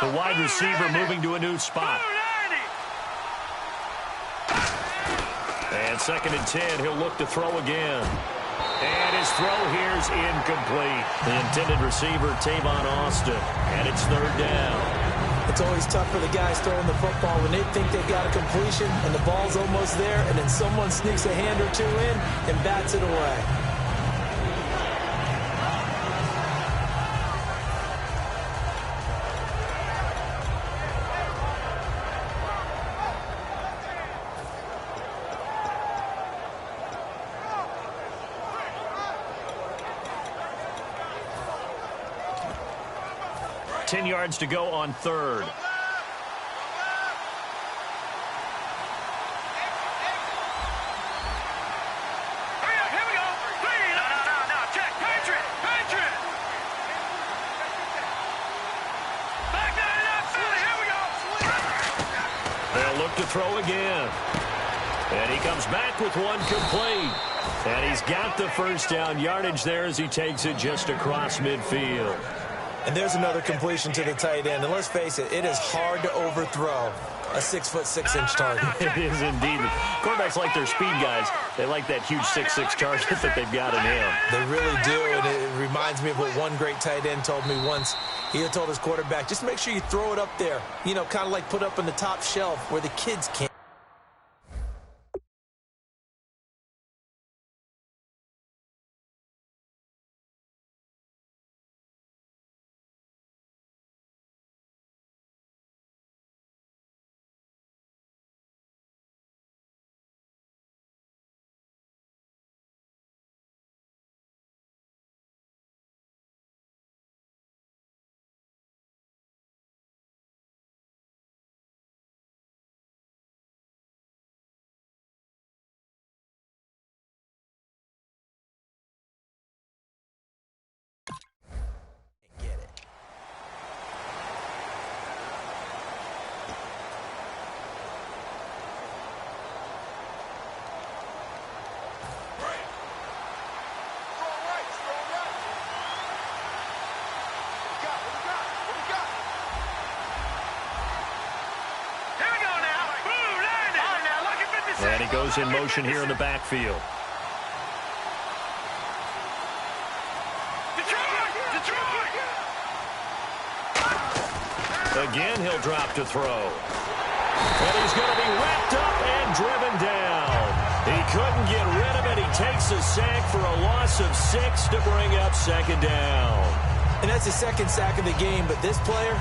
The wide receiver moving to a new spot. And 2nd and 10, he'll look to throw again. And his throw here's incomplete. The intended receiver, Tavon Austin. And it's 3rd down. It's always tough for the guys throwing the football when they think they've got a completion and the ball's almost there, and then someone sneaks a hand or two in and bats it away. Ten yards to go on 3rd. They'll look to throw again. And he comes back with one complete. And he's got the 1st down yardage there as he takes it just across midfield. And there's another completion to the tight end. And let's face it, it is hard to overthrow a 6'6" target. It is indeed. Quarterbacks like their speed guys. They like that huge 6'6" target that they've got in him. They really do, and it reminds me of what one great tight end told me once. He had told his quarterback, just make sure you throw it up there. You know, kind of like put up on the top shelf where the kids can't. And he goes in motion here in the backfield. Again, he'll drop to throw. And he's going to be wrapped up and driven down. He couldn't get rid of it. He takes a sack for a loss of 6 to bring up 2nd down. And that's his 2nd sack of the game, but this player,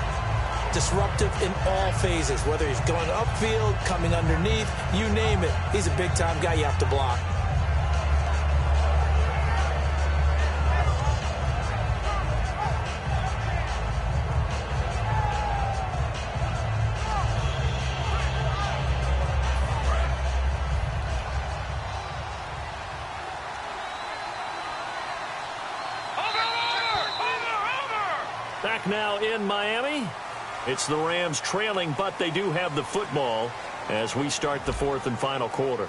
disruptive in all phases, whether he's going upfield, coming underneath, you name it. He's a big-time guy you have to block. Back now in Miami. It's the Rams trailing, but they do have the football as we start the 4th and final quarter.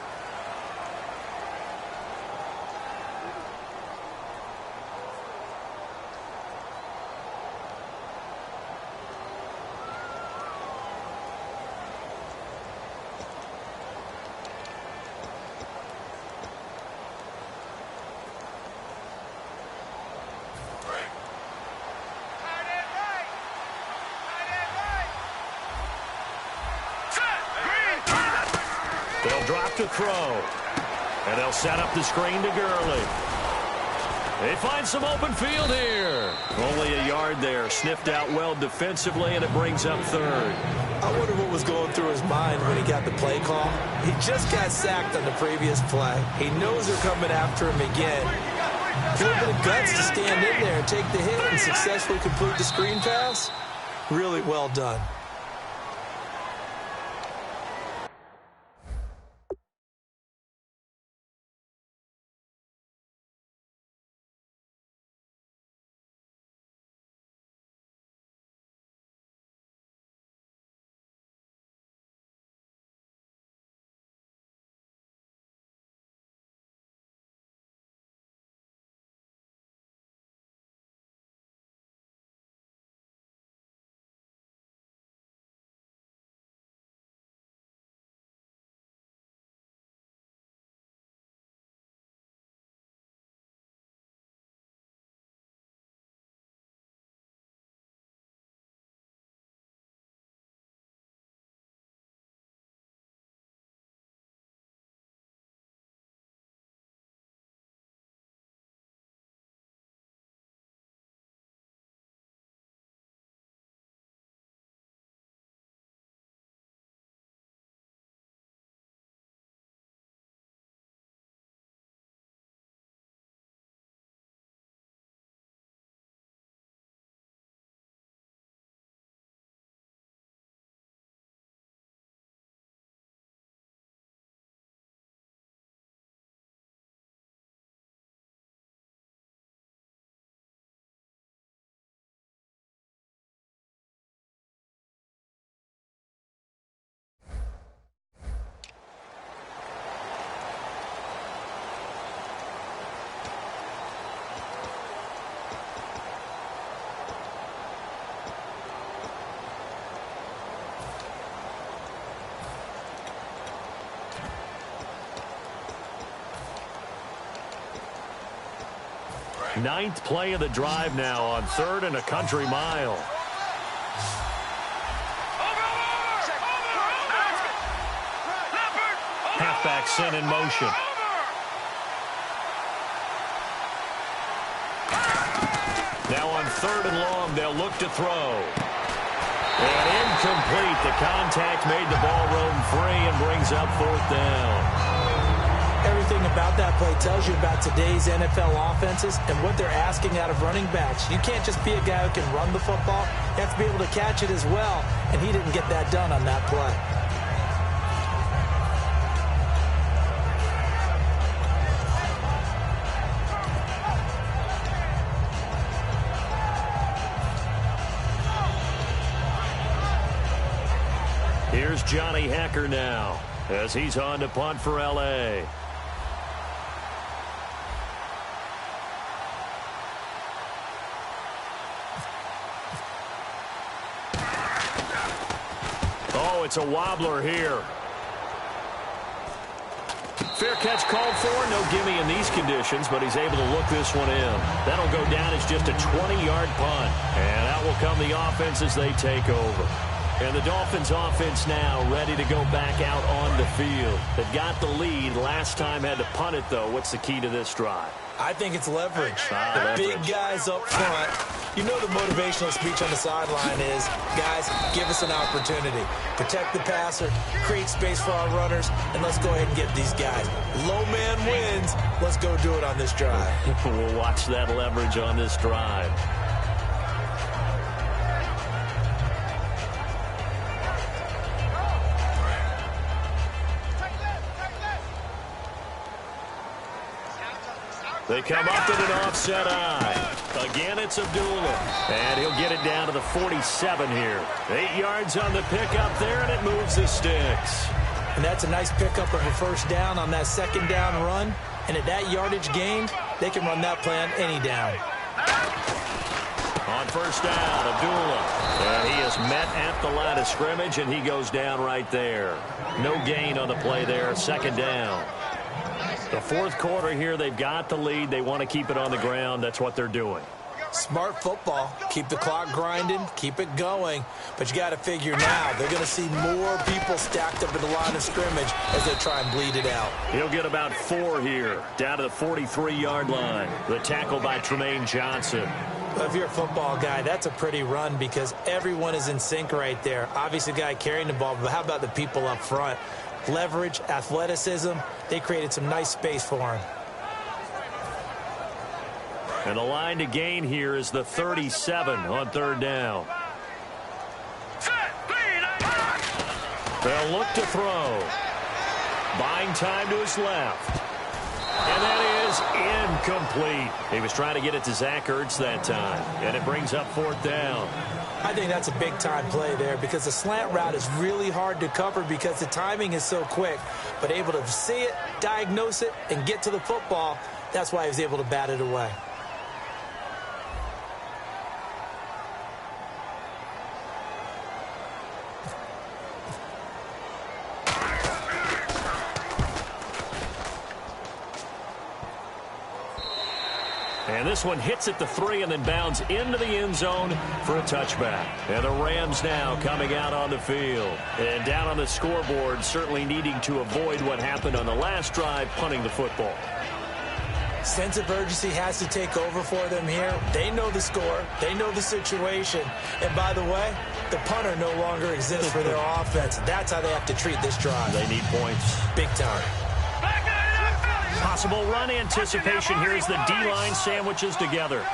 They'll drop to throw. And they'll set up the screen to Gurley. They find some open field here. Only a yard there. Sniffed out well defensively, and it brings up 3rd. I wonder what was going through his mind when he got the play call. He just got sacked on the previous play. He knows they're coming after him again. A little bit of guts to stand in there and take the hit and successfully complete the screen pass. Really well done. Ninth play of the drive now on 3rd and a country mile. Halfback sent in motion. Now on 3rd and long, they'll look to throw. And incomplete. The contact made the ball roam free and brings up 4th down. Everything about that play tells you about today's NFL offenses and what they're asking out of running backs. You can't just be a guy who can run the football. You have to be able to catch it as well, and he didn't get that done on that play. Here's Johnny Hacker now as he's on to punt for L.A. Oh, it's a wobbler here. Fair catch called for. No gimme in these conditions, but he's able to look this one in. That'll go down as just a 20-yard punt. And out will come the offense as they take over. And the Dolphins offense now ready to go back out on the field. They've got the lead. Last time had to punt it, though. What's the key to this drive? I think it's leverage. Leverage. Big guys up front. You know the motivational speech on the sideline is, guys, give us an opportunity. Protect the passer, create space for our runners, and let's go ahead and get these guys. Low man wins. Let's go do it on this drive. We'll watch that leverage on this drive. They come up with an offset eye. Again, it's Abdullah. And he'll get it down to the 47 here. 8 yards on the pickup there, and it moves the sticks. And that's a nice pickup of a first down on that second down run. And at that yardage gain, they can run that play on any down. On first down, Abdullah. And he is met at the line of scrimmage, and he goes down right there. No gain on the play there, second down. The fourth quarter here, they've got the lead. They want to keep it on the ground. That's what they're doing. Smart football. Keep the clock grinding. Keep it going. But you got to figure now, they're going to see more people stacked up at the line of scrimmage as they try and bleed it out. He'll get about 4 here, down to the 43-yard line. The tackle by Tremaine Johnson. Well, if you're a football guy, that's a pretty run because everyone is in sync right there. Obviously, the guy carrying the ball, but how about the people up front? Leverage, athleticism, they created some nice space for him. And the line to gain here is the 37 on third down. They'll look to throw. Buying time to his left. And that is incomplete. He was trying to get it to Zach Ertz that time. And it brings up fourth down. I think that's a big-time play there because the slant route is really hard to cover because the timing is so quick. But able to see it, diagnose it, and get to the football, that's why he was able to bat it away. And this one hits at the 3 and then bounds into the end zone for a touchback. And the Rams now coming out on the field. And down on the scoreboard, certainly needing to avoid what happened on the last drive, punting the football. Sense of urgency has to take over for them here. They know the score. They know the situation. And by the way, the punter no longer exists for their offense. That's how they have to treat this drive. They need points. Big time. Possible run anticipation here as the D-line sandwiches together.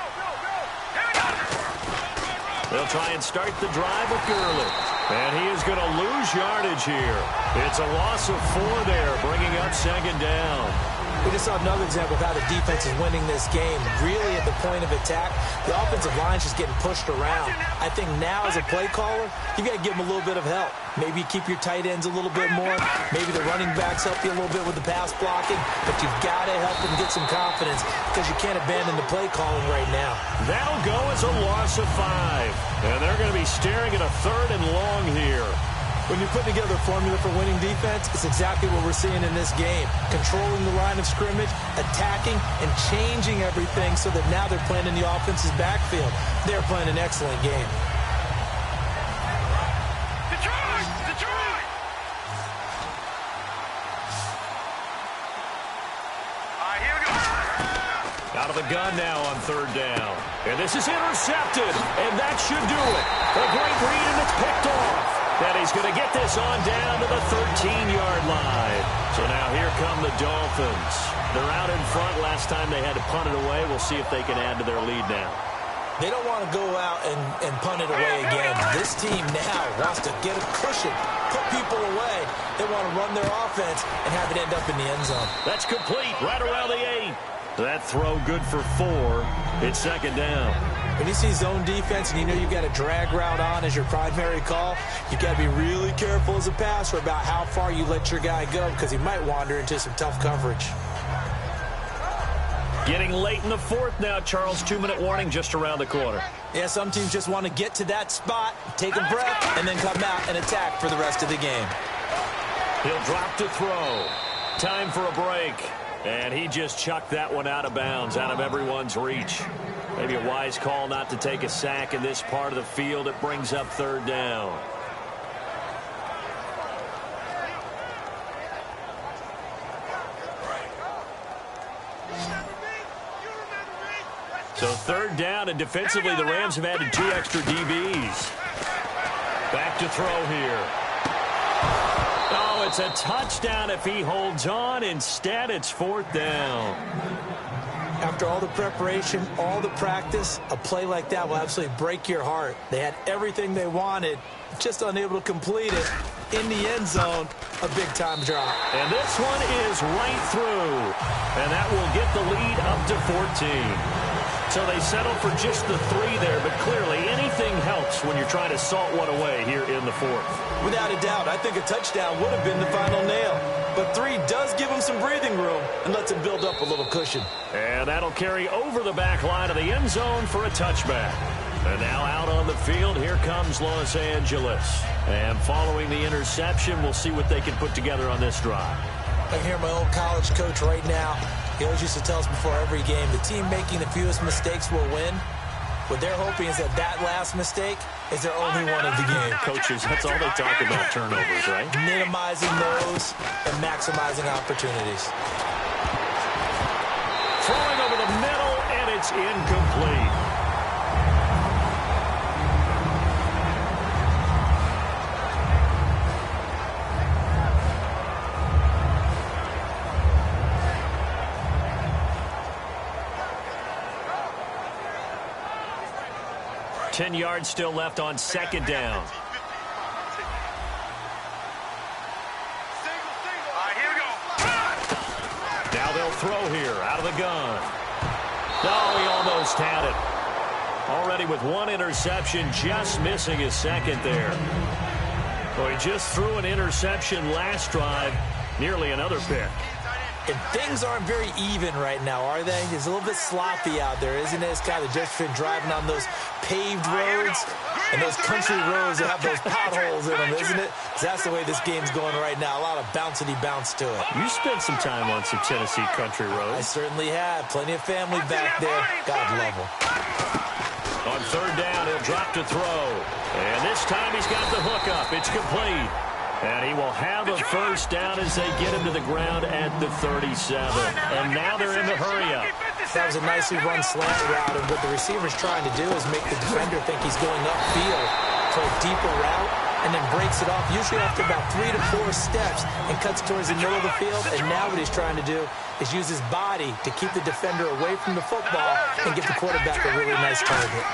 They'll try and start the drive with Gurley. And he is going to lose yardage here. It's a loss of 4 there, bringing up second down. We just saw another example of how the defense is winning this game. Really at the point of attack, the offensive line is just getting pushed around. I think now as a play caller, you got to give them a little bit of help. Maybe keep your tight ends a little bit more. Maybe the running backs help you a little bit with the pass blocking. But you've got to help them get some confidence because you can't abandon the play calling right now. That'll go as a loss of 5. And they're going to be staring at a 3rd and long here. When you're putting together a formula for winning defense, it's exactly what we're seeing in this game. Controlling the line of scrimmage, attacking, and changing everything so that now they're playing in the offense's backfield. They're playing an excellent game. Out of the gun now on third down. And this is intercepted, and that should do it. A great read, and it's picked off. And he's going to get this on down to the 13-yard line. So now here come the Dolphins. They're out in front. Last time they had to punt it away. We'll see if they can add to their lead now. They don't want to go out and punt it away again. This team now wants to get a cushion, put people away. They want to run their offense and have it end up in the end zone. That's complete right around the 8. That throw good for 4. It's second down. When you see zone defense and you know you've got a drag route on as your primary call, you've got to be really careful as a passer about how far you let your guy go because he might wander into some tough coverage. Getting late in the fourth now, Charles. 2-minute warning just around the corner. Yeah, some teams just want to get to that spot, take a breath, and then come out and attack for the rest of the game. He'll drop to throw. Time for a break. And he just chucked that one out of bounds, out of everyone's reach. Maybe a wise call not to take a sack in this part of the field. It brings up third down. So third down, and defensively the Rams have added 2 extra DBs. Back to throw here. Oh, it's a touchdown if he holds on. Instead, it's fourth down. After all the preparation, all the practice, a play like that will absolutely break your heart. They had everything they wanted, just unable to complete it. In the end zone, a big-time drop. And this one is right through. And that will get the lead up to 14. So they settle for just the 3 there, but clearly anything helps when you're trying to salt one away here in the fourth. Without a doubt, I think a touchdown would have been the final nail. But 3 does give them some breathing room and lets them build up a little cushion. And that'll carry over the back line of the end zone for a touchback. And now out on the field, here comes Los Angeles. And following the interception, we'll see what they can put together on this drive. I hear my old college coach right now. He always used to tell us before every game, the team making the fewest mistakes will win. What they're hoping is that that last mistake is their only one of the game. Coaches, that's all they talk about, turnovers, right? Minimizing those and maximizing opportunities. Throwing over the middle, and it's incomplete. Ten yards still left on second down. Now they'll throw here out of the gun. No, he almost had it. Already with 1 interception, just missing his second there. Well, he just threw an interception last drive, nearly another pick. And things aren't very even right now, are they? It's a little bit sloppy out there, isn't it? It's kind of just been driving on those paved roads and those country roads that have those potholes in them, isn't it? 'Cause that's the way this game's going right now. A lot of bouncy bounce to it. You spent some time on some Tennessee country roads. I certainly have. Plenty of family back there. God love them. On third down, he'll drop to throw. And this time he's got the hook up. It's complete. And he will have a first down as they get him to the ground at the 37. And now they're in the hurry-up. That was a nicely run slant route, and what the receiver's trying to do is make the defender think he's going upfield for a deeper route, and then breaks it off, usually after about 3 to 4 steps, and cuts towards the middle of the field. And now what he's trying to do is use his body to keep the defender away from the football and give the quarterback a really nice target.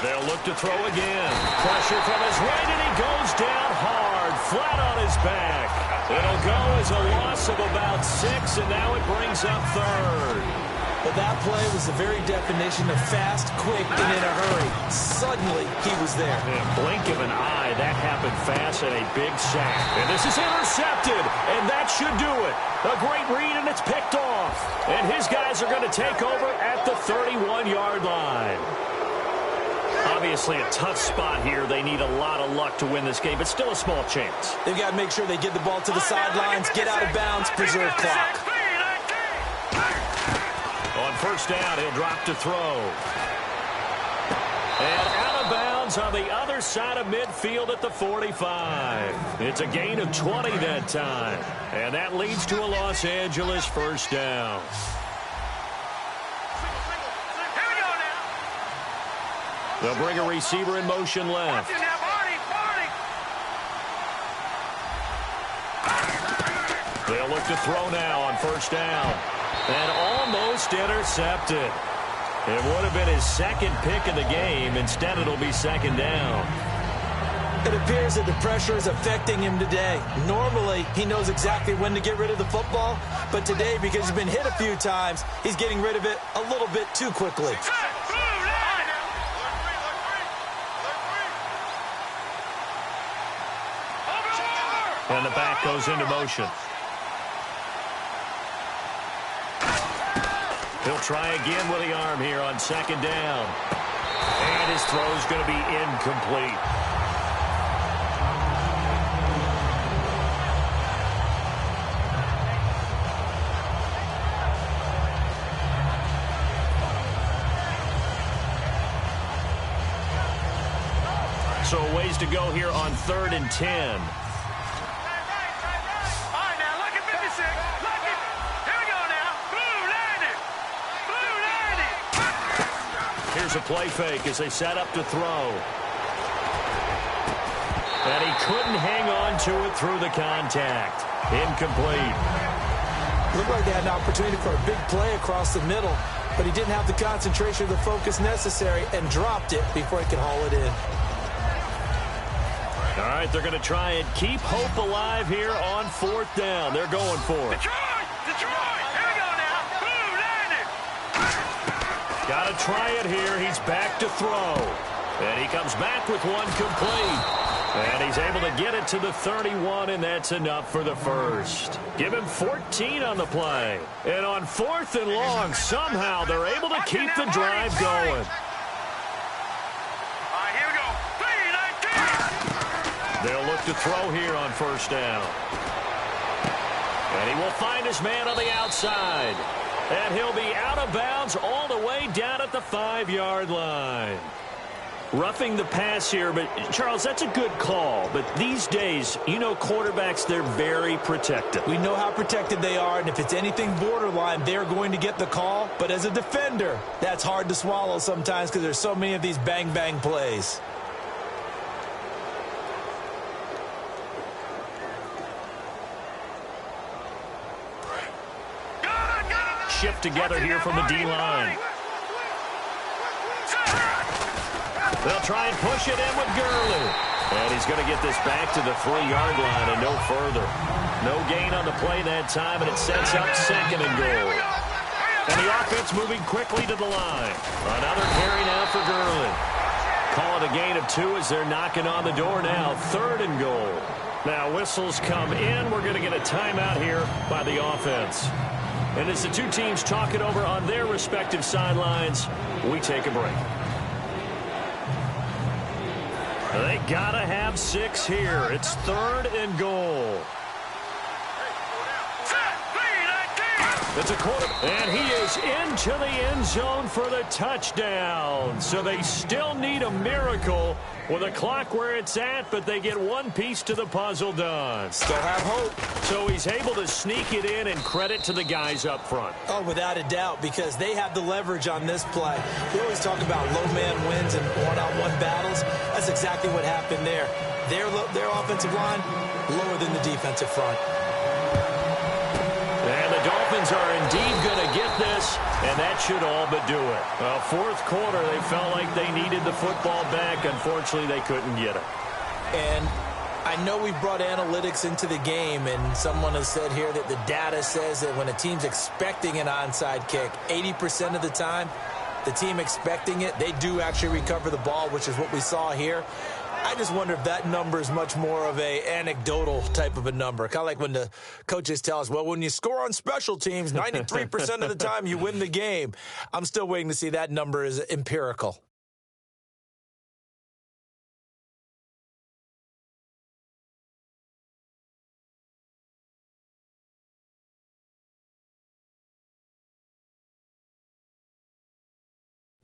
They'll look to throw again. Pressure from his right, and he goes down hard, flat on his back. It'll go as a loss of about 6, and now it brings up third. But that play was the very definition of fast, quick, and in a hurry. Suddenly, he was there. In a blink of an eye, that happened fast, and a big sack. And this is intercepted, and that should do it. A great read, and it's picked off. And his guys are going to take over at the 31-yard line. Obviously a tough spot here. They need a lot of luck to win this game, but still a small chance. They've got to make sure they get the ball to the sidelines, get out of bounds, preserve clock. On first down, he'll drop to throw. And out of bounds on the other side of midfield at the 45. It's a gain of 20 that time. And that leads to a Los Angeles first down. They'll bring a receiver in motion left. They'll look to throw now on first down. And almost intercepted. It would have been his second pick of the game. Instead, it'll be second down. It appears that the pressure is affecting him today. Normally, he knows exactly when to get rid of the football. But today, because he's been hit a few times, he's getting rid of it a little bit too quickly. And the back goes into motion. He'll try again with the arm here on second down. And his throw's going to be incomplete. So a ways to go here on 3rd and 10. Here's a play fake as they set up to throw. And he couldn't hang on to it through the contact. Incomplete. Looked like they had an opportunity for a big play across the middle, but he didn't have the concentration or the focus necessary and dropped it before he could haul it in. All right, they're going to try and keep hope alive here on 4th down. They're going for it. Detroit! Here we go now. Blue landed. Got to try it here. He's back to throw. And he comes back with one complete. And he's able to get it to the 31, and that's enough for the first. Give him 14 on the play. And on 4th and long, somehow they're able to keep the drive going. They'll look to throw here on first down. And he will find his man on the outside. And he'll be out of bounds all the way down at the 5-yard line. Roughing the pass here, but Charles, that's a good call. But these days, you know, quarterbacks, they're very protected. We know how protected they are, and if it's anything borderline, they're going to get the call. But as a defender, that's hard to swallow sometimes because there's so many of these bang-bang plays. Shift together here from the D-line. They'll try and push it in with Gurley. And he's going to get this back to the 3-yard line and no further. No gain on the play that time, and it sets up 2nd and goal. And the offense moving quickly to the line. Another carry now for Gurley. Call it a gain of 2 as they're knocking on the door now. 3rd and goal. Now whistles come in. We're going to get a timeout here by the offense. And as the two teams talk it over on their respective sidelines, we take a break. They gotta have 6 here. It's 3rd and goal. It's a quarter, and he is into the end zone for the touchdown. So they still need a miracle with a clock where it's at, but they get one piece to the puzzle done. Still have hope. So he's able to sneak it in, and credit to the guys up front. Oh, without a doubt, because they have the leverage on this play. We always talk about low man wins and one-on-one battles. That's exactly what happened there. Their offensive line, lower than the defensive front. And the Dolphins are indeed going to get this, and that should all but do it. Well, 4th quarter, they felt like they needed the football back. Unfortunately, they couldn't get it. And I know we brought analytics into the game, and someone has said here that the data says that when a team's expecting an onside kick, 80% of the time, the team expecting it, they do actually recover the ball, which is what we saw here. I just wonder if that number is much more of a anecdotal type of a number. Kind of like when the coaches tell us, well, when you score on special teams, 93% of the time you win the game. I'm still waiting to see that number is empirical.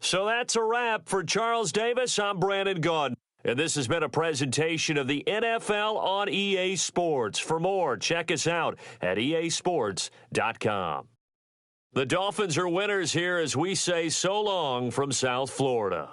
So that's a wrap. For Charles Davis, I'm Brandon Gaudin. And this has been a presentation of the NFL on EA Sports. For more, check us out at easports.com. The Dolphins are winners here as we say so long from South Florida.